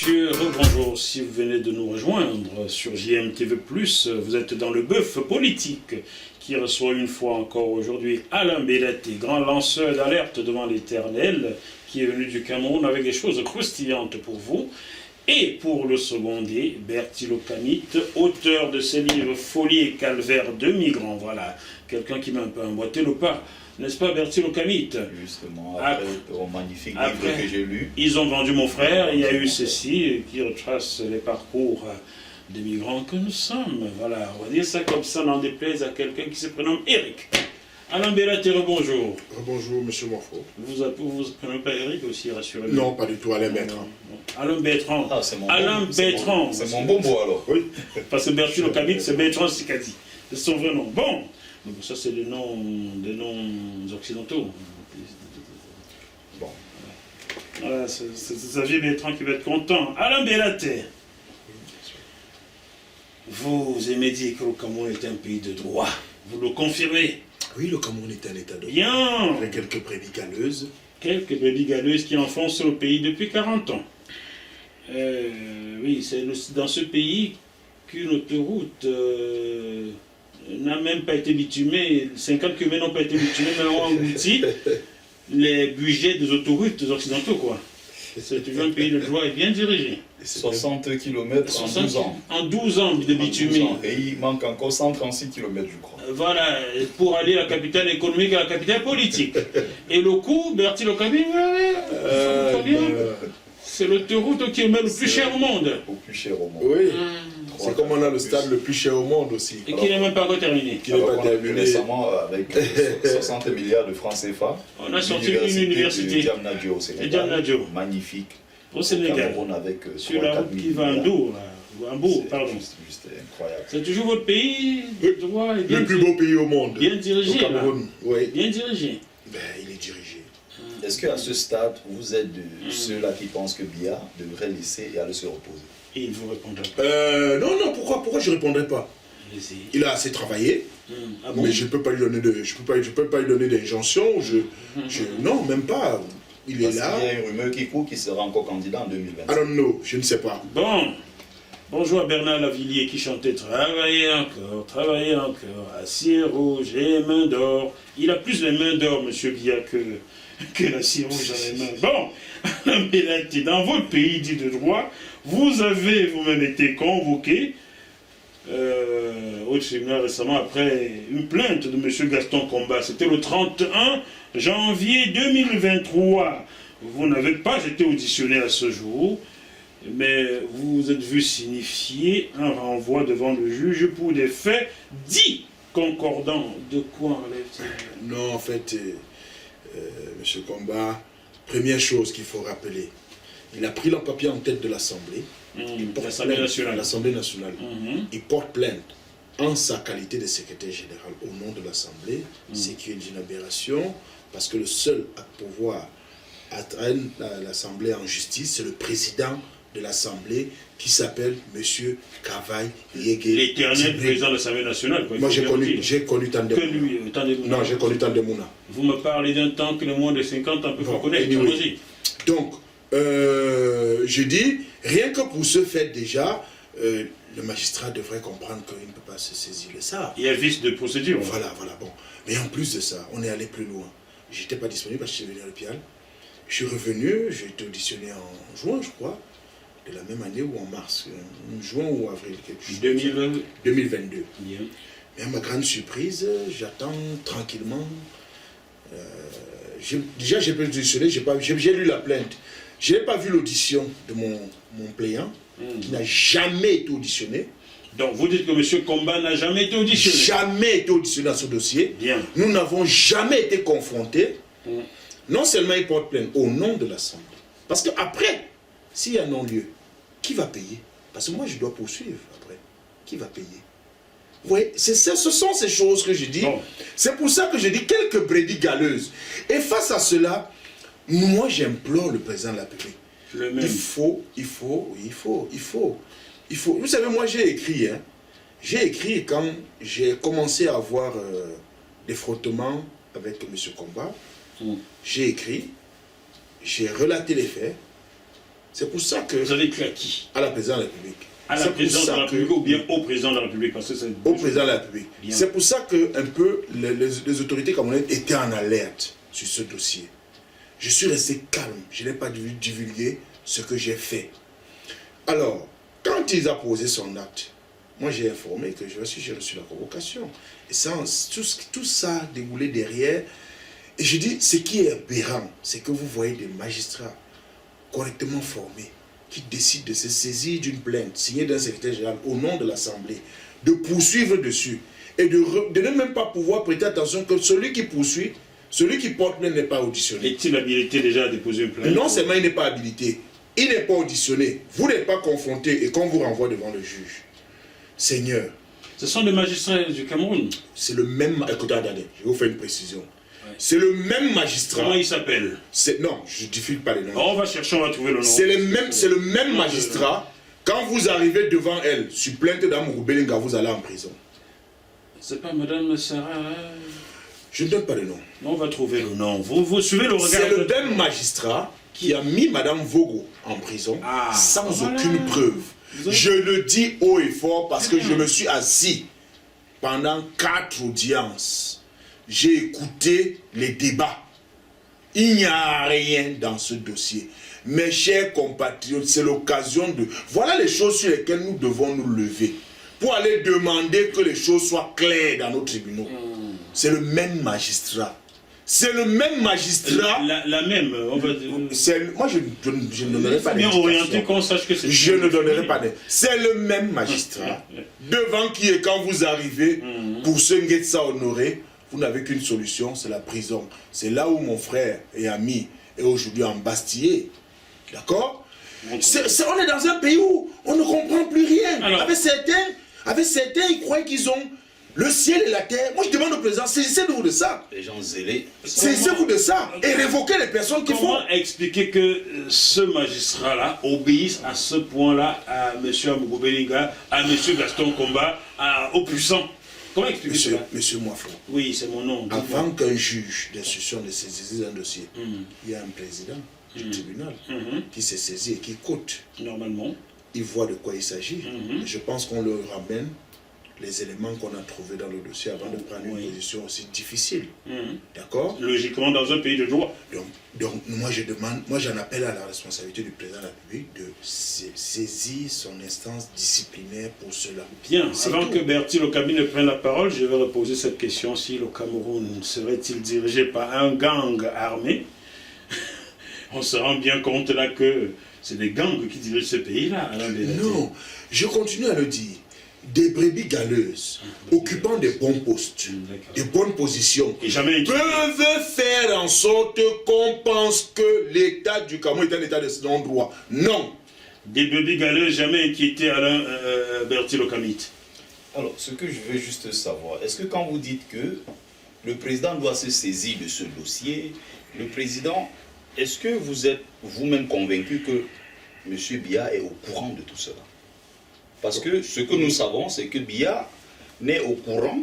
messieurs, bonjour. Si vous venez de nous rejoindre sur JMTV+, vous êtes dans le bœuf politique qui reçoit une fois encore aujourd'hui Alain Belleté, grand lanceur d'alerte devant l'Éternel, qui est venu du Cameroun avec des choses croustillantes pour vous. Et pour le seconder, Bertil Okamit, auteur de ces livres Folie et Calvaire de migrants. Voilà, quelqu'un qui m'a un peu emboîté le pas. N'est-ce pas, Bertil Okamit? Justement, après au magnifique livre que j'ai lu. Ils ont vendu mon frère, il y a eu ceci qui retrace les parcours des migrants que nous sommes. Voilà, on va dire ça comme ça, n'en déplaise à quelqu'un qui se prénomme Eric. Alain Belleté, bonjour. Bonjour, monsieur Morfo. Vous vous prénommez pas Eric aussi, rassurez-moi. Non, pas du tout, Alain Bertrand. Alain Bertrand. Ah, c'est mon Alain bon, Bertrand. C'est mon bon mot alors. Oui. Parce que Bertil Okamit, c'est Bertrand Sikadi. C'est son vrai nom. Bon, donc ça c'est des noms occidentaux. Bon. Voilà, c'est Xavier Bertrand qui va être content. Alain Belleté. Vous aimez dire que le Cameroun est un pays de droit. Vous le confirmez? Oui, le Cameroun est un état de droit. Bien. Avec quelques brebis galeuses. Quelques brebis galeuses qui enfoncent le pays depuis 40 ans. Oui, c'est dans ce pays qu'une autoroute n'a même pas été bitumée. 50 km n'ont pas été bitumés, mais ont englouti les budgets des autoroutes occidentaux, quoi. C'est toujours un pays de droit et bien dirigé. 60 km en 12 ans. En 12 ans de bitumé. Et il manque encore 136 km, je crois. Voilà, pour aller à la capitale économique et à la capitale politique. Et le coût, Bertil Okamit, c'est l'autoroute qui est le plus cher au monde. Au plus cher au monde. Oui. C'est comme on a le stade le plus cher au monde aussi. Et qui n'est même pas encore terminé. Qui n'est pas terminé. Récemment, avec 60 milliards de francs CFA, On a sorti une université. Diamnadio au Sénégal. Magnifique. Au Sénégal. Avec sur la route qui va à Ndour. Pardon. Juste incroyable. C'est toujours votre pays de droit et bien le plus beau pays au monde. Bien dirigé. Le Cameroun, oui. Bien dirigé. Ben, il est dirigé. Est-ce qu'à ce stade, vous êtes de ceux-là qui pensent que Biya devrait laisser et aller se reposer? Et il vous répondra pas. Non, pourquoi je ne répondrai pas? Il a assez travaillé, Ah bon? mais je ne peux pas lui donner je peux pas lui donner d'injonction. Non, même pas. Il est là. Il y a une rumeur qui court qu'il sera encore candidat en 2025. I don't know, je ne sais pas. Bon. Bonjour à Bernard Lavillier qui chantait travailler encore, acier rouge et mains d'or. Il a plus les mains d'or, monsieur Biya, que l'acier rouge dans les mains. Bon, Alain Belleté, dans votre pays dit de droit, vous avez vous-même été convoqué au tribunal récemment après une plainte de monsieur Gaston Comba. C'était le 31 janvier 2023. Vous n'avez pas été auditionné à ce jour, mais vous êtes vu signifier un renvoi devant le juge pour des faits dits concordants. De quoi enlève-t-il? Non, en fait, monsieur Comba, première chose qu'il faut rappeler, il a pris le papier en tête de l'Assemblée. L'Assemblée nationale. L'Assemblée nationale. Il porte plainte en sa qualité de secrétaire général au nom de l'Assemblée, ce qui est une aberration, parce que le seul à pouvoir atteindre l'Assemblée en justice, c'est le président de l'Assemblée qui s'appelle monsieur Kavaï Yégué. L'éternel président de l'Assemblée nationale. Quoi, moi j'ai connu Tandemuna. Que lui, Non, j'ai connu Tandemuna. Vous me parlez d'un temps que le moins de 50 ans peut faire connaître. Anyway. Donc, je dis, rien que pour ce fait déjà, le magistrat devrait comprendre qu'il ne peut pas se saisir de ça. Il y a vice de procédure. Voilà, bon. Mais en plus de ça, on est allé plus loin. Je n'étais pas disponible parce que j'étais venu à l'hôpital. Je suis revenu, j'ai été auditionné en juin, je crois, de la même année ou en mars, en juin ou avril, quelque chose. 2022. Bien. Mais à ma grande surprise, j'attends tranquillement. Déjà, j'ai pas auditionné, j'ai lu la plainte. Je n'ai pas vu l'audition de mon plaignant, qui n'a jamais été auditionné. Donc, vous dites que M. Comba n'a jamais été auditionné? Jamais été auditionné à ce dossier. Bien. Nous n'avons jamais été confrontés. Non seulement il porte plainte au nom de l'Assemblée. Parce qu'après, s'il y a non-lieu, qui va payer? Parce que moi, je dois poursuivre après. Qui va payer? Vous voyez, ce sont ces choses que je dis. Bon. C'est pour ça que je dis quelques brebis galeuses. Et face à cela, moi, j'implore le président de la République. Il faut. Vous savez, moi, j'ai écrit. J'ai écrit quand j'ai commencé à avoir des frottements avec M. Comba. J'ai écrit, j'ai relaté les faits. C'est pour ça que... Vous avez cru à qui? À la présidente de la République. À la présidente de la République ou bien au président de la République, parce que c'est... Au président de la République. C'est pour ça que un peu les autorités camerounaises étaient en alerte sur ce dossier. Je suis resté calme, je n'ai pas divulgué ce que j'ai fait. Alors, quand il a posé son acte, moi j'ai informé que j'ai reçu la convocation. Et ça, tout ça a déboulé derrière. Et je dis, ce qui est aberrant, c'est que vous voyez des magistrats correctement formés qui décident de se saisir d'une plainte signée d'un secrétaire général au nom de l'Assemblée, de poursuivre dessus et de ne même pas pouvoir prêter attention que celui qui poursuit, celui qui porte plainte n'est pas auditionné. Est-il habilité déjà à déposer une plainte? Non seulement il n'est pas habilité, il n'est pas auditionné, vous n'êtes pas confronté et qu'on vous renvoie devant le juge. Seigneur. Ce sont des magistrats du Cameroun. C'est le même... Écoutez, attendez, je vais vous faire une précision. Ouais. C'est le même magistrat. Comment il s'appelle? Non, je ne diffuse pas les noms. On va chercher, on va trouver le nom. C'est le même magistrat. Quand vous arrivez devant elle, sur plainte d'Amourou Belinga, vous allez en prison. C'est pas Madame Sarah... Je ne donne pas le nom. On va trouver le nom. Vous suivez le regard. C'est le même magistrat qui a mis Madame Vogo en prison sans aucune preuve. Je le dis haut et fort parce que je me suis assis pendant 4 audiences. J'ai écouté les débats. Il n'y a rien dans ce dossier. Mes chers compatriotes, c'est l'occasion de... Voilà les choses sur lesquelles nous devons nous lever pour aller demander que les choses soient claires dans nos tribunaux. C'est le même magistrat. C'est le même magistrat. La même, on va dire. Moi, je ne donnerai pas bien orienté qu'on sache que c'est... Je ne donnerai pas de... C'est le même magistrat. Devant qui, et quand vous arrivez, pour ce Nguetsa Honoré, vous n'avez qu'une solution, c'est la prison. C'est là où mon frère et ami est aujourd'hui embastillé. D'accord? On est dans un pays où on ne comprend plus rien. Alors, avec certains, ils croient qu'ils ont le ciel et la terre. Moi, je demande au président, saisissez-vous de ça. Les gens zélés. Saisissez-vous de ça et révoquez les personnes qui font. Comment expliquer que ce magistrat-là obéisse à ce point-là à M. Amourou Belinga, à M. Gaston Komba, au puissant? Comment expliquer cela? Monsieur Moifon. Oui, c'est mon nom. Avant qu'un juge d'instruction ne saisisse un dossier, il y a un président du tribunal qui s'est saisi et qui écoute. Normalement. Il voit de quoi il s'agit. Je pense qu'on leur ramène les éléments qu'on a trouvés dans le dossier avant de prendre une position aussi difficile. D'accord? Logiquement, dans un pays de droit. Donc moi, j'en appelle à la responsabilité du président de la République de saisir son instance disciplinaire pour cela. Bien, avant que Bertil Okabi ne prenne la parole, je vais reposer cette question. Si le Cameroun serait-il dirigé par un gang armé? On se rend bien compte là que c'est des gangs qui dirigent ce pays-là. Non, je continue à le dire. Des brebis galeuses, occupant des bons postes, des bonnes positions, peuvent faire en sorte qu'on pense que l'État du Cameroun est un État de non-droit. Non. Des brebis galeuses jamais inquiétés Alain Bertil Okabi. Alors, ce que je veux juste savoir, est-ce que quand vous dites que le président doit se saisir de ce dossier, le président, est-ce que vous êtes vous-même convaincu que M. Biya est au courant de tout cela? Parce que ce que nous savons, c'est que Biya n'est au courant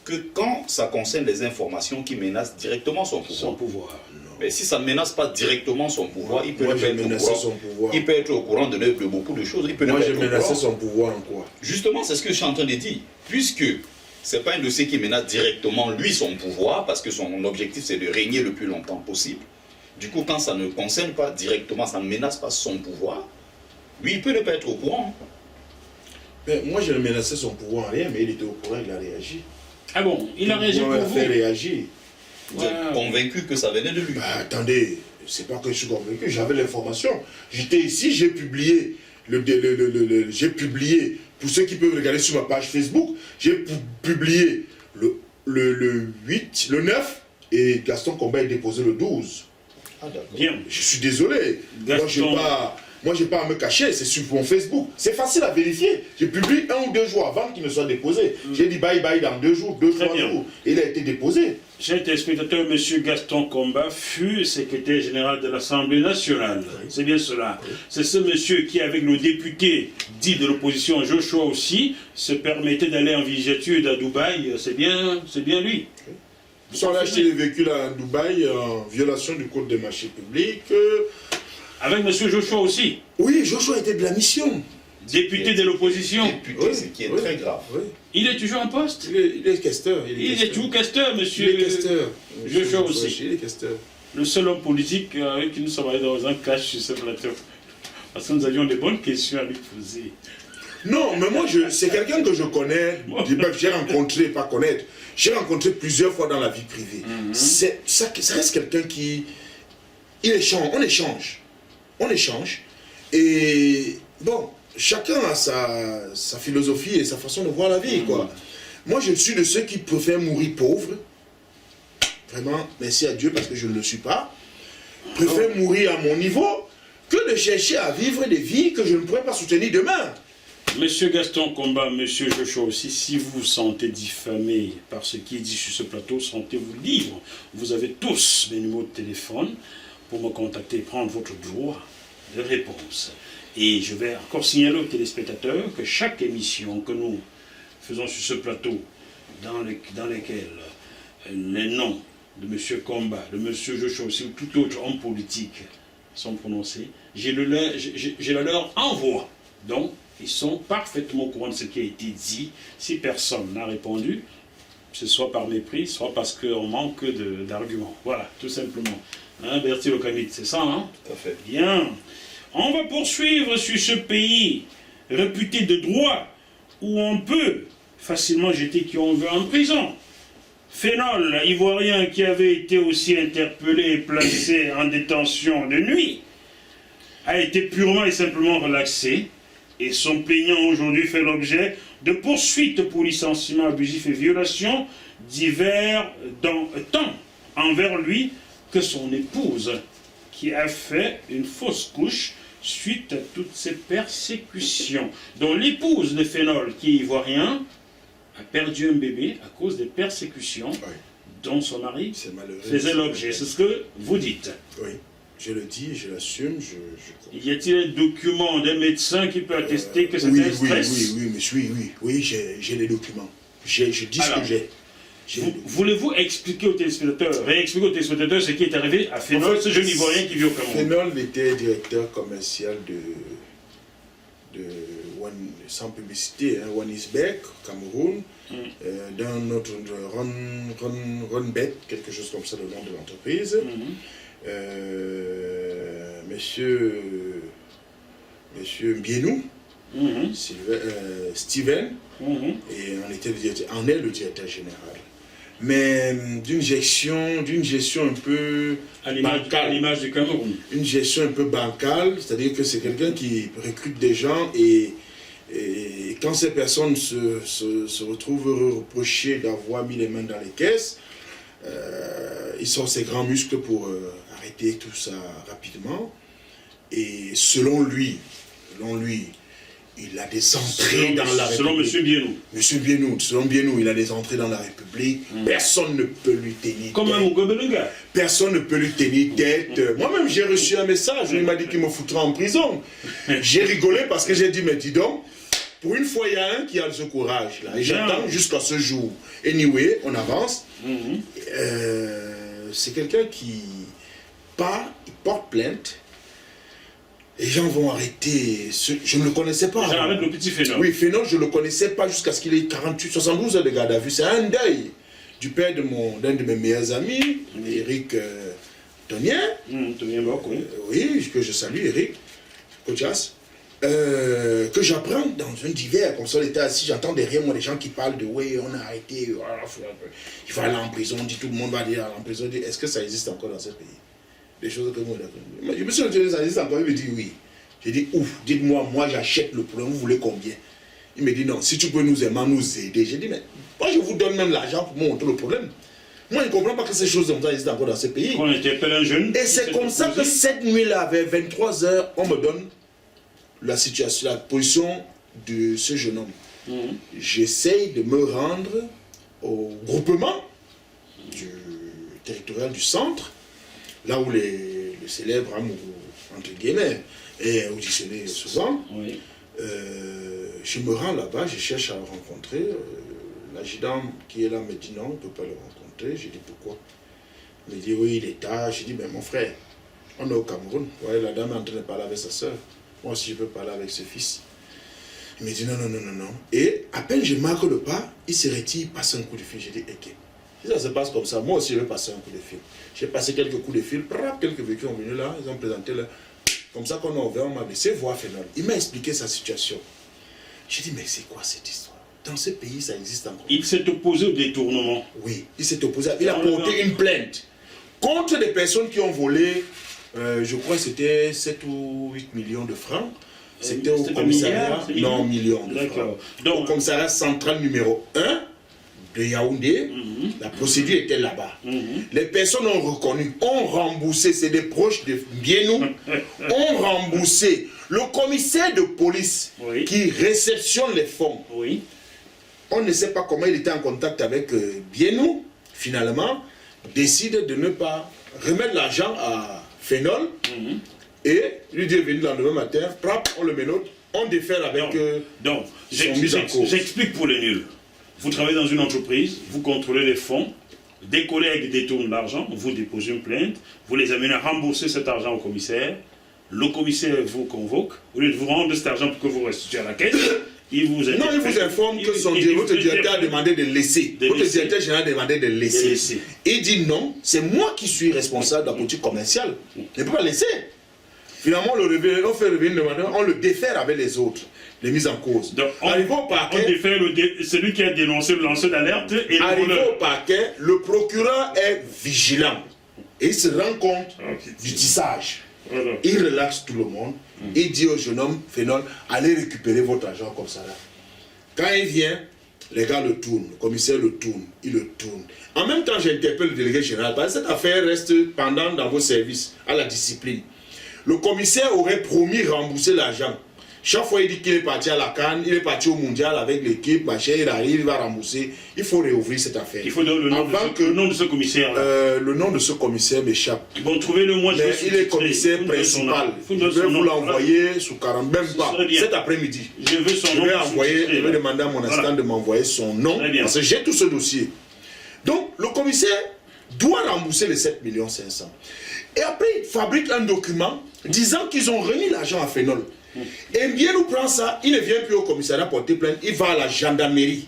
que quand ça concerne les informations qui menacent directement son pouvoir. Son pouvoir. Mais si ça ne menace pas directement son pouvoir, il peut être au courant de beaucoup de choses. Moi, j'ai menacé son pouvoir en quoi? Justement, c'est ce que je suis en train de dire. Puisque ce n'est pas un dossier qui menace directement lui son pouvoir, parce que son objectif c'est de régner le plus longtemps possible. Du coup, quand ça ne concerne pas directement, ça ne menace pas son pouvoir, lui, il peut ne pas être au courant. Mais moi, je ne menaçais son pouvoir en rien, mais il était au courant, il a réagi. Ah bon, il a réagi pour vous? Il a fait réagir. Vous êtes convaincu que ça venait de lui? Attendez, c'est pas que je suis convaincu, j'avais l'information. J'étais ici, j'ai publié, pour ceux qui peuvent regarder sur ma page Facebook, j'ai publié le 8, le 9, et Gaston Komba est déposé le 12. Ah d'accord. Bien. Je suis désolé. Gaston... Moi, je n'ai pas à me cacher, c'est sur mon Facebook. C'est facile à vérifier. Je publie 1 ou 2 jours avant qu'il ne soit déposé. J'ai dit bye bye dans 2 jours, 2-3 jours. Et il a été déposé. Chers téléspectateurs, M. Gaston Komba fut secrétaire général de l'Assemblée nationale. Oui. C'est bien cela. Oui. C'est ce monsieur qui, avec le député dit de l'opposition, Joshua aussi, se permettait d'aller en villégiature à Dubaï. C'est bien lui. Oui. Ils sont allés acheter les véhicules à Dubaï en violation du code des marchés publics. Avec M. Joshua aussi, Oui, Joshua était de la mission. député de l'opposition. Député, Oui, ce qui est oui, très grave. oui. Il est toujours en poste. Il est questeur. Il est toujours casteur, Il est monsieur. questeur. Joshua aussi. Il est questeur. Le seul homme politique avec qui nous sommes allés dans un clash sur ce plateau. Parce que nous avions des bonnes questions à lui poser. Non, mais moi, c'est quelqu'un que je connais, j'ai rencontré, pas connaître, j'ai rencontré plusieurs fois dans la vie privée. Ça reste quelqu'un qui... on échange. Et bon, chacun a sa philosophie et sa façon de voir la vie, quoi. Moi, je suis de ceux qui préfèrent mourir pauvre. Vraiment, merci à Dieu parce que je ne le suis pas. Préfère mourir à mon niveau que de chercher à vivre des vies que je ne pourrais pas soutenir demain. Monsieur Gaston Komba, monsieur Joshua aussi, si vous vous sentez diffamé par ce qui est dit sur ce plateau, sentez-vous libre. Vous avez tous mes numéros de téléphone pour me contacter et prendre votre droit de réponse. Et je vais encore signaler aux téléspectateurs que chaque émission que nous faisons sur ce plateau, dans lesquelles les noms de monsieur Komba, de monsieur Joshua aussi, ou tout autre homme politique sont prononcés, je la leur envoie. Donc, ils sont parfaitement au courant de ce qui a été dit. Si personne n'a répondu, c'est soit par mépris, soit parce qu'on manque d'arguments. Voilà, tout simplement. Hein, Bertie Locamite, c'est ça, hein? Tout à fait. Bien. On va poursuivre sur ce pays réputé de droit où on peut facilement jeter qui on veut en prison. Phénol, ivoirien qui avait été aussi interpellé et placé en détention de nuit, a été purement et simplement relaxé. Et son plaignant aujourd'hui fait l'objet de poursuites pour licenciement abusif et violation divers tant envers lui que son épouse, qui a fait une fausse couche suite à toutes ces persécutions. Dont l'épouse de Phénol, qui est ivoirien, a perdu un bébé à cause des persécutions dont son mari faisait l'objet. C'est ce que vous dites. Oui. Je le dis, je l'assume, Y a-t-il un document d'un médecin qui peut attester que c'est un stress? Oui, j'ai les documents. Je dis ce que j'ai. Voulez-vous expliquer aux téléspectateurs, réexpliquer aux téléspectateurs ce qui est arrivé à Phénol, ce jeune Ivoirien qui vit au Cameroun? Phénol était directeur commercial sans publicité, Wanisbeck, au Cameroun, dans notre Ronbet, quelque chose comme ça, le nom de l'entreprise. Monsieur Mbienou, Steven, et on est le directeur général. Mais d'une gestion un peu à l'image du Cameroun. Une gestion un peu bancale, c'est-à-dire que c'est quelqu'un qui recrute des gens et quand ces personnes se retrouvent reprochées d'avoir mis les mains dans les caisses, il sort ses grands muscles pour arrêter tout ça rapidement. Et selon lui, il a des entrées dans la République. Selon Mbienou, il a des entrées dans la République. Personne ne peut lui tenir tête. Comme un Mugabelenga. Personne ne peut lui tenir tête. Moi-même, j'ai reçu un message. Il m'a dit qu'il me foutra en prison. J'ai rigolé parce que j'ai dit, mais dis donc, pour une fois, il y a un qui a ce courage-là. Et j'attends jusqu'à ce jour. Anyway, on avance. C'est quelqu'un qui il porte plainte. Les gens vont arrêter. Je ne le connaissais pas. Les gens arrêtent le petit Phénol. Oui, Phénol, je ne le connaissais pas jusqu'à ce qu'il ait 72 heures de garde à vue. C'est un deuil du père d'un de mes meilleurs amis, Eric Tonien. Oui, que je salue, Eric Kotias. Que j'apprends dans un divers, comme ça, on était assis, j'entends derrière moi des gens qui parlent de oui, on a arrêté, il va aller en prison, on dit tout le monde va aller en prison. Est-ce que ça existe encore dans ce pays? Des choses que moi, je me suis dit, ça existe encore, il me dit oui. J'ai dit, ouf, dites-moi, moi j'achète le problème, vous voulez combien? Il me dit non, si tu peux nous aimer, nous aider. J'ai dit, mais moi je vous donne même l'argent pour montrer le problème. Moi je ne comprends pas que ces choses comme ça existent encore dans ce pays. On interpelle un jeune. Et c'est comme ça que cette nuit-là, vers 23 h, on me donne la situation, la position de ce jeune homme. J'essaye de me rendre au groupement territorial du centre, là où le célèbre Amourou, entre guillemets, est auditionné souvent. Je me rends là-bas, je cherche à le rencontrer. L'adjudant qui est là me dit non, on ne peut pas le rencontrer. Je dis pourquoi? Il me dit oui, il est tard. Je dis ben mon frère, On est au Cameroun. Vous voyez, la dame est en train de parler avec sa soeur. Moi aussi, je peux parler avec ce fils. Il me dit non, non, non, non, non. Et à peine je marque le pas, il se retire, il passe un coup de fil. Je dis, ok. Si ça se passe comme ça, moi aussi, je vais passer un coup de fil. J'ai passé quelques coups de fil. Quelques véhicules sont venus là, ils ont présenté là. Comme ça, quand on a ouvert, on m'a laissé voir Fénol. Il m'a expliqué sa situation. J'ai dit, mais c'est quoi cette histoire? Dans ce pays, ça existe encore. Il s'est opposé au détournement. Oui, il s'est opposé. Il a porté une plainte contre des personnes qui ont volé, je crois que c'était 7 ou 8 millions de francs. C'était au commissariat. Non, millions de francs. Donc, au commissariat central numéro 1 de Yaoundé. La procédure était là-bas. Les personnes ont reconnu, ont remboursé, c'est des proches de Bienou, ont remboursé. Le commissaire de police qui réceptionne les fonds. On ne sait pas comment il était en contact avec Bienou, finalement, décide de ne pas remettre l'argent à Fénol et lui dit venu le lendemain matin, on le ménote, on défère avec donc, son mise en cause. J'explique pour les nuls. Vous travaillez dans une entreprise, vous contrôlez les fonds, des collègues détournent l'argent, vous déposez une plainte, vous les amenez à rembourser cet argent au commissaire, le commissaire vous convoque, au lieu de vous rendre cet argent pour que vous restituiez à la caisse, il vous informe que votre directeur a demandé de laisser. Votre directeur général a demandé de laisser. Il dit non, c'est moi qui suis responsable de la politique commerciale. Je ne peux pas laisser. Finalement, on fait revenir le mandat, on le défère avec les autres, les mises en cause. Donc, on défère celui qui a dénoncé le lanceur d'alerte et arrivé au parquet, le procureur est vigilant. Et il se rend compte du tissage. Il relaxe tout le monde. Il dit au jeune homme, Fénol, allez récupérer votre argent comme ça là. Quand il vient, les gars le tournent, le commissaire le tourne, il le tourne. En même temps, j'interpelle le délégué général, parce que cette affaire reste pendant dans vos services, à la discipline. Le commissaire aurait promis rembourser l'argent. Chaque fois, il dit qu'il est parti à la Cannes, il est parti au mondial avec l'équipe, machin, il arrive, il va rembourser. Il faut réouvrir cette affaire. Il faut donner le nom de ce commissaire. Le nom de ce commissaire m'échappe. Bon, trouvez-le moi. Mais il est commissaire principal. Je vais vous l'envoyer sous 40, même pas, cet après-midi. Je veux son nom. Je vais demander à mon assistant de m'envoyer son nom, parce que j'ai tout ce dossier. Donc, le commissaire doit rembourser les 7 500 000. Et après, il fabrique un document disant qu'ils ont remis l'argent à Fénol. Et bien nous prend ça, il ne vient plus au commissariat porter plainte, il va à la gendarmerie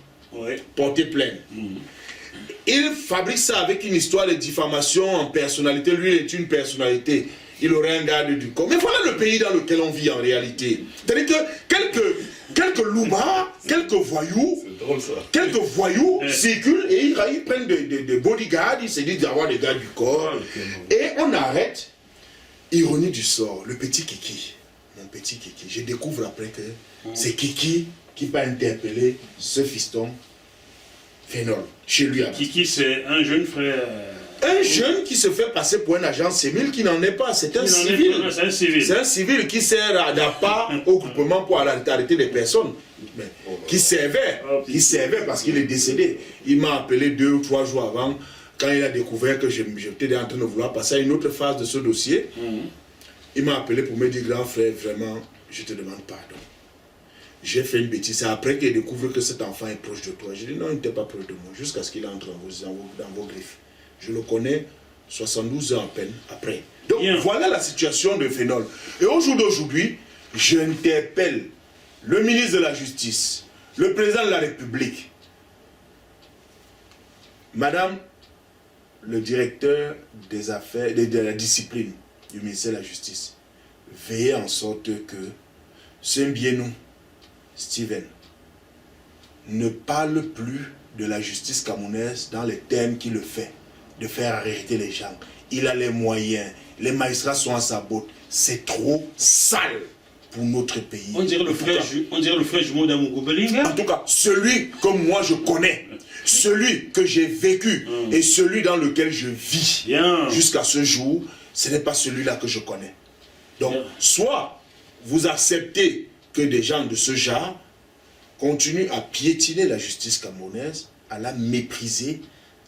porter plainte. Il fabrique ça avec une histoire de diffamation en personnalité. Lui, il est une personnalité. Il aurait un garde du corps. Mais voilà le pays dans lequel on vit en réalité. C'est-à-dire que quelques loupards, quelques voyous circulent et ils prennent des bodyguards, ils se disent d'avoir des gardes du corps. Et on arrête. Ironie du sort, le petit Kiki. Mon petit Kiki, je découvre après que c'est Kiki qui va interpeller ce fiston Fénol, chez lui. Kiki, c'est un jeune frère. Un jeune qui se fait passer pour un agent civil qui n'en est pas, c'est un civil. C'est un civil qui sert d'appât au groupement pour arrêter des personnes. Mais qui servait parce qu'il est décédé. Il m'a appelé 2 ou 3 jours avant, quand il a découvert que j'étais en train de vouloir passer à une autre phase de ce dossier. Il m'a appelé pour me dire, grand frère, vraiment, je te demande pardon. J'ai fait une bêtise. C'est après qu'il découvre que cet enfant est proche de toi. J'ai dit, non, il n'était pas proche de moi, jusqu'à ce qu'il entre dans vos griffes. Je le connais 72 ans à peine après. Donc, voilà la situation de Fénol. Et au jour d'aujourd'hui, j'interpelle le ministre de la Justice, le président de la République, Madame le directeur des affaires, de la discipline du ministère de la Justice, veillez en sorte que Sembienou, Steven, ne parle plus de la justice camerounaise dans les termes qu'il le fait, de faire arrêter les gens. Il a les moyens, les magistrats sont à sa botte. C'est trop sale pour notre pays. On dirait le frère jumeau d'Amougou Belinga. En tout cas, celui que moi je connais, celui que j'ai vécu et celui dans lequel je vis jusqu'à ce jour, ce n'est pas celui-là que je connais. Donc, soit vous acceptez que des gens de ce genre continuent à piétiner la justice camerounaise, à la mépriser,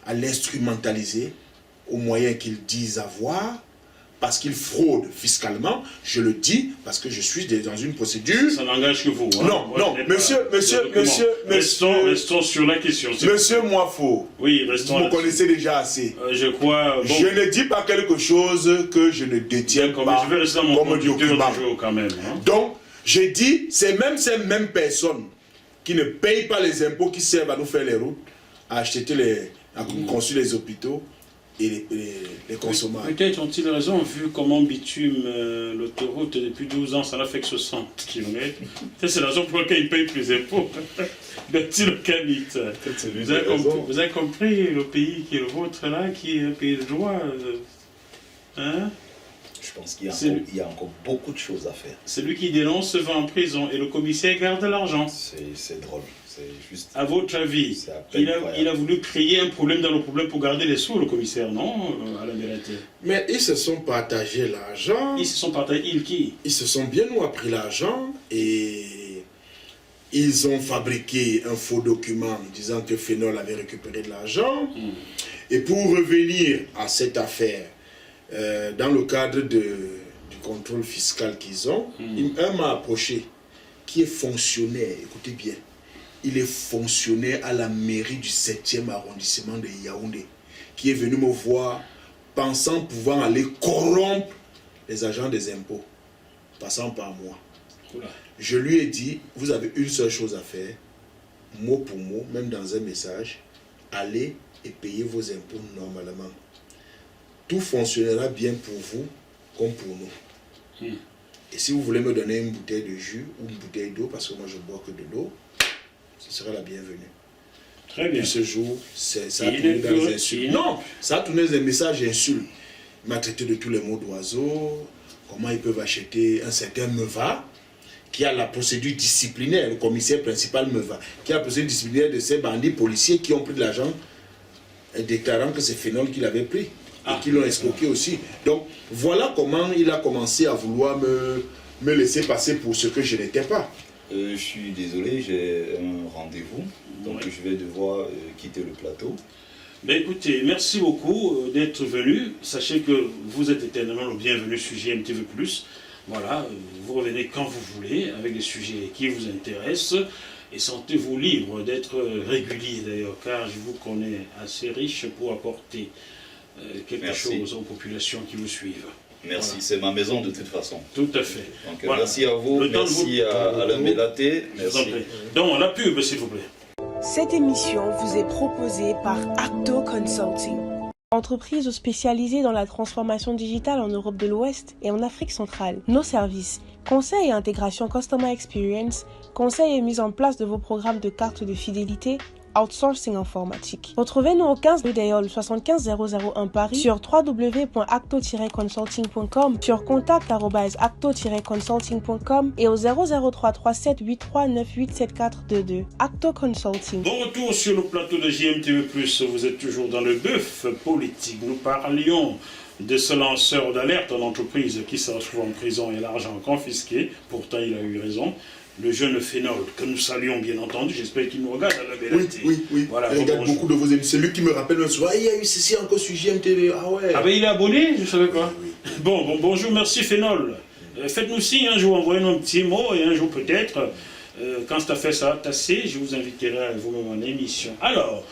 à l'instrumentaliser aux moyens qu'ils disent avoir parce qu'il fraude fiscalement, je le dis parce que je suis dans une procédure... Ça n'engage que vous. Hein. Non, Moi, non, monsieur... Restons sur la question. Monsieur Moifo, oui, restons vous me connaissez déjà assez. Je crois... Bon, je ne dis pas quelque chose que je ne détiens pas je vais rester dans mon comme conducteur document. du jour quand même. Hein. Donc, je dis, c'est même ces mêmes personnes qui ne payent pas les impôts qui servent à nous faire les routes, à construire les hôpitaux et les consommateurs. Peut-être ont-ils raison, vu comment bitume l'autoroute depuis 12 ans, ça n'a fait que 60 km. C'est la raison pour laquelle ils payent plus d'impôts. Vous avez compris le pays qui est le vôtre là, qui est un pays de droit. Hein? Je pense qu'il y a encore beaucoup de choses à faire. Celui qui dénonce se va en prison et le commissaire garde l'argent. C'est drôle. C'est juste... À votre avis, il a voulu créer un problème dans le problème pour garder les sous, le commissaire, non, Alain Bélaté? Mais ils se sont partagés l'argent. Ils se sont partagés, qui? Ils se sont bien ou appris l'argent et ils ont fabriqué un faux document disant que Phénol avait récupéré de l'argent. Et pour revenir à cette affaire, dans le cadre du contrôle fiscal qu'ils ont, un m'a approché qui est fonctionnaire, écoutez bien, il est fonctionnaire à la mairie du 7e arrondissement de Yaoundé, qui est venu me voir pensant pouvoir aller corrompre les agents des impôts, passant par moi. Oula. Je lui ai dit, vous avez une seule chose à faire, mot pour mot, même dans un message, allez et payez vos impôts normalement. Tout fonctionnera bien pour vous comme pour nous. Et si vous voulez me donner une bouteille de jus ou une bouteille d'eau, parce que moi je bois que de l'eau, ce sera la bienvenue. Très bien. Puis ce jour, ça a tourné dans les insultes. Non, ça a tourné dans des messages insultes. Il m'a traité de tous les mots d'oiseau, comment ils peuvent acheter un certain Meva, qui a la procédure disciplinaire, le commissaire principal Meva, qui a la procédure disciplinaire de ces bandits policiers qui ont pris de l'argent, déclarant que c'est Phénol qui l'avait pris. Et qui l'ont escroqué aussi. Donc, voilà comment il a commencé à vouloir me laisser passer pour ce que je n'étais pas. Je suis désolé, j'ai un rendez-vous, donc je vais devoir quitter le plateau. Ben écoutez, merci beaucoup d'être venu. Sachez que vous êtes éternellement le bienvenu sur GMTV+. Voilà, vous revenez quand vous voulez, avec des sujets qui vous intéressent. Et sentez-vous libre d'être régulier d'ailleurs, car je vous connais assez riche pour apporter quelque chose aux populations qui vous suivent. Merci, voilà. C'est ma maison de toute façon. Tout à fait. Donc, voilà. Merci à vous, merci à Alain Bélaté. Merci. Donc, la pub, s'il vous plaît. Cette émission vous est proposée par Acto Consulting. Entreprise spécialisée dans la transformation digitale en Europe de l'Ouest et en Afrique centrale. Nos services, conseil et intégration Customer Experience, conseil et mise en place de vos programmes de carte de fidélité, outsourcing informatique. Retrouvez-nous au 15 rue d'Aïol 75001 Paris, sur www.acto-consulting.com, sur contact@acto-consulting.com et au 0033783987422. Acto Consulting. Bon retour sur le plateau de JMTV+. Vous êtes toujours dans le bœuf politique. Nous parlions de ce lanceur d'alerte en entreprise qui se retrouve en prison et l'argent confisqué. Pourtant, il a eu raison. Le jeune Phénol, que nous saluons bien entendu, j'espère qu'il nous regarde à la Bélaté. Oui. Voilà, il regarde beaucoup de vos émissions. C'est lui qui me rappelle même souvent, il y a eu ceci encore sur JMTV. Ah ouais. Ah ben il est abonné, je ne savais pas. Oui. Bon, bonjour, merci Phénol. Faites-nous signe un jour, envoyez-nous un petit mot et un jour peut-être, quand cette affaire sera tassée, je vous inviterai à vous-même en émission. Alors,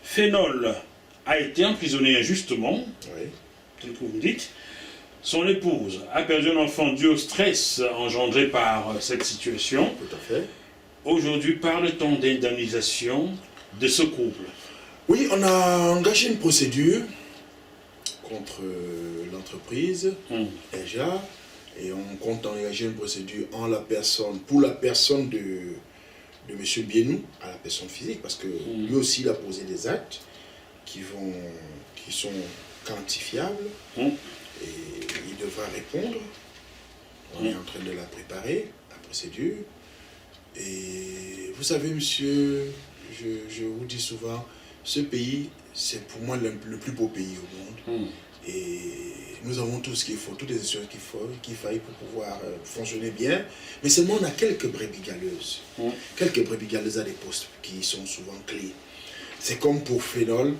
Phénol a été emprisonné injustement, tel que vous me dites. Son épouse a perdu un enfant dû au stress engendré par cette situation. Tout à fait. Aujourd'hui, parle-t-on d'indemnisation de ce couple? Oui, on a engagé une procédure contre l'entreprise, déjà, et on compte engager une procédure pour la personne de M. Bienou, à la personne physique, parce que lui aussi, il a posé des actes qui sont quantifiables. Et il devra répondre. On est en train de la préparer, la procédure. Et vous savez, monsieur, je vous dis souvent, ce pays, c'est pour moi le plus beau pays au monde. Et nous avons tout ce qu'il faut, toutes les choses qu'il faille pour pouvoir fonctionner bien. Mais seulement, on a quelques brebis galeuses. Quelques brebis galeuses à des postes qui sont souvent clés. C'est comme pour Phénol.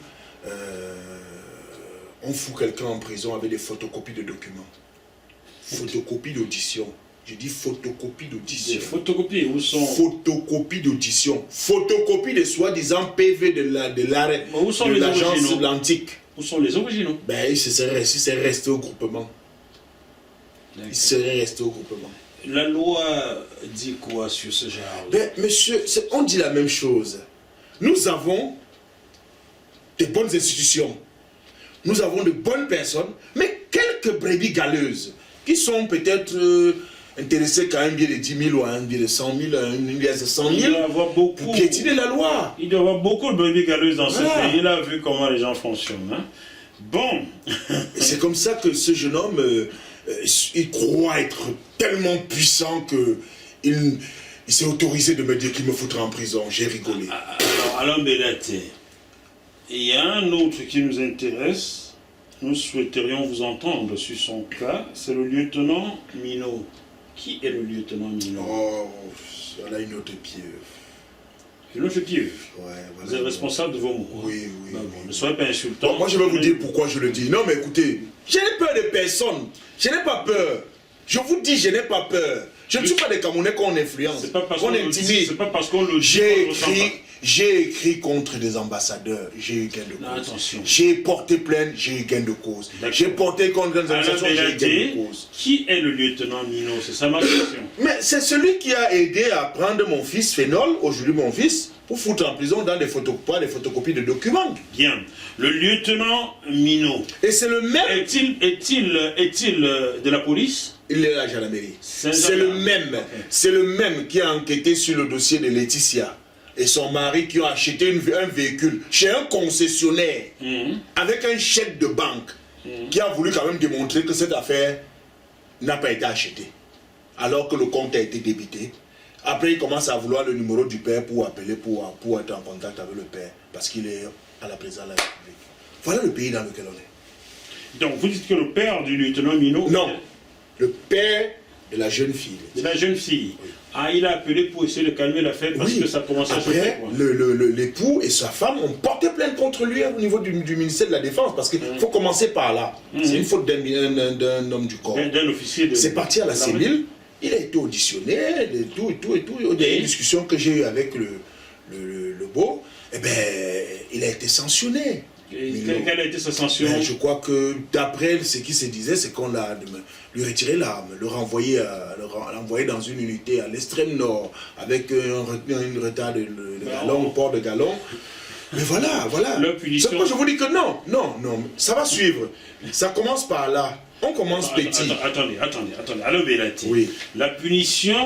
On fout quelqu'un en prison avec des photocopies de documents. Photocopie d'audition. Je dis photocopie Des d'audition. photocopies, où sont... Photocopie d'audition. Photocopie de soi-disant PV de l'arrêt Mais où sont de les l'agence originaux? Atlantique. Où sont les originaux? Ben, il serait resté au groupement. Il serait resté au groupement. La loi dit quoi sur ce genre? Ben, monsieur, on dit la même chose. Nous avons des bonnes institutions. Nous avons de bonnes personnes, mais quelques brebis galeuses qui sont peut-être intéressées qu'à un billet de 10 000 ou à un billet de 100 000, à un billet de 100 Il 000 doit y avoir beaucoup. pour piétiner la loi. Il doit y avoir beaucoup de brebis galeuses dans ce Voilà. pays. Il a vu comment les gens fonctionnent. Hein? Bon. Et c'est comme ça que ce jeune homme, il croit être tellement puissant qu'il s'est autorisé de me dire qu'il me foutra en prison. J'ai rigolé. Alors, Alain Bellaté, il y a un autre qui nous intéresse. Nous souhaiterions vous entendre sur son cas. C'est le lieutenant Minot. Qui est le lieutenant Minot? Oh, voilà une autre pieuvre. Une autre pieuvre. Ouais, voilà. Vous êtes responsable de vos mots. Oui, oui. Ben oui. bon, ne soyez pas insultant. Bon, moi, je vais vous dire pourquoi je le dis. Non, mais écoutez, je n'ai peur de personne. Je n'ai pas peur. Je vous dis, je n'ai pas peur. Je ne suis pas des Camerounais qu'on influence, C'est pas parce qu'on qu'on le dit. C'est intimide. pas parce qu'on le dit. J'ai écrit contre des ambassadeurs, j'ai eu gain de Non, cause. attention. J'ai porté plainte, j'ai eu gain de cause. D'accord. J'ai porté contre des Alain organisations, j'ai eu gain Bellaté, de cause. qui est le lieutenant Minot? C'est ça ma question. Mais c'est celui qui a aidé à prendre mon fils Phénol, aujourd'hui mon fils, pour foutre en prison dans des photocopies de documents. Bien. Le lieutenant Minot, Et c'est le même. est-il de la police? Il est à la gendarmerie. C'est C'est le gendarme. même. C'est le même qui a enquêté sur le dossier de Laetitia et son mari qui ont acheté un véhicule chez un concessionnaire avec un chèque de banque qui a voulu quand même démontrer que cette affaire n'a pas été achetée alors que le compte a été débité. Après, il commence à vouloir le numéro du père pour appeler, pour être en contact avec le père parce qu'il est à la présidence de la République. Voilà le pays dans lequel on est. Donc vous dites que le père du lieutenant Minot... Non, le père de la jeune fille. De la jeune fille. Ah, il a appelé pour essayer de calmer l'affaire parce que ça commençait à se faire. Après, l'époux et sa femme ont porté plainte contre lui au niveau du ministère de la Défense parce qu'il faut commencer par là. C'est une faute d'un homme du corps. D'un officier de... C'est parti à la cellule, il a été auditionné, et tout. Il y a eu une discussion que j'ai eue avec le beau, eh ben, il a été sanctionné. Quelle a été sa sanction? Ben, je crois que d'après ce qui se disait, c'est qu'on a lui retiré l'arme, le renvoyer dans une unité à l'extrême nord, avec un retard de galon, au port de galon. Mais voilà. C'est pourquoi je vous dis que non, ça va suivre. Ça commence par là. On commence petit. Attendez. Alain Bellaté. Oui. La punition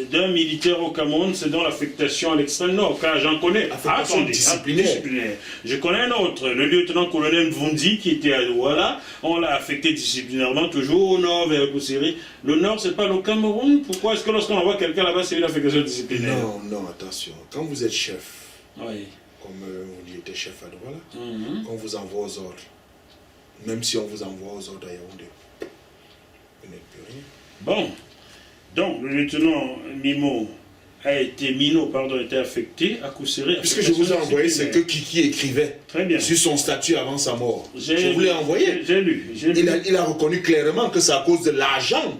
d'un militaire au Cameroun, c'est dans l'affectation à l'extrême nord, car j'en connais. Affectation disciplinaire. Je connais un autre, le lieutenant-colonel Vundi, qui était à Douala. On l'a affecté disciplinairement, toujours au nord, vers Koussiri. Le nord, c'est pas le Cameroun. Pourquoi est-ce que lorsqu'on envoie quelqu'un là-bas, c'est une affectation disciplinaire? Non, attention. Quand vous êtes chef, Oui. comme vous étiez chef à Douala, on vous envoie aux ordres. Même si on vous envoie aux ordres à Yaoundé, vous n'êtes plus rien. Bon. Donc, le lieutenant Minot a été affecté à Koussiri. Puisque je vous ai envoyé ce que Kiki écrivait Très bien. sur son statut avant sa mort. J'ai Je vous l'ai envoyé. J'ai lu. Il a reconnu clairement que c'est à cause de l'argent.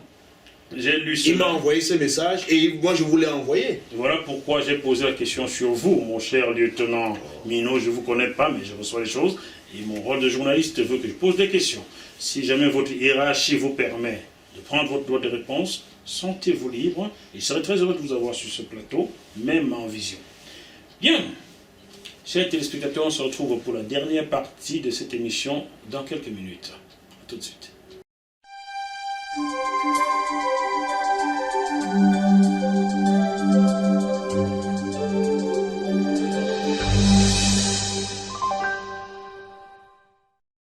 J'ai lu Il m'a cela. envoyé ce message et moi je vous l'ai envoyé. Voilà pourquoi j'ai posé la question sur vous, mon cher lieutenant Minot. Je ne vous connais pas, mais je reçois les choses. Et mon rôle de journaliste veut que je pose des questions. Si jamais votre hiérarchie vous permet de prendre votre droit de réponse, sentez-vous libre. Et je serai très heureux de vous avoir sur ce plateau, même en vision. Bien. Chers téléspectateurs, on se retrouve pour la dernière partie de cette émission dans quelques minutes. A tout de suite.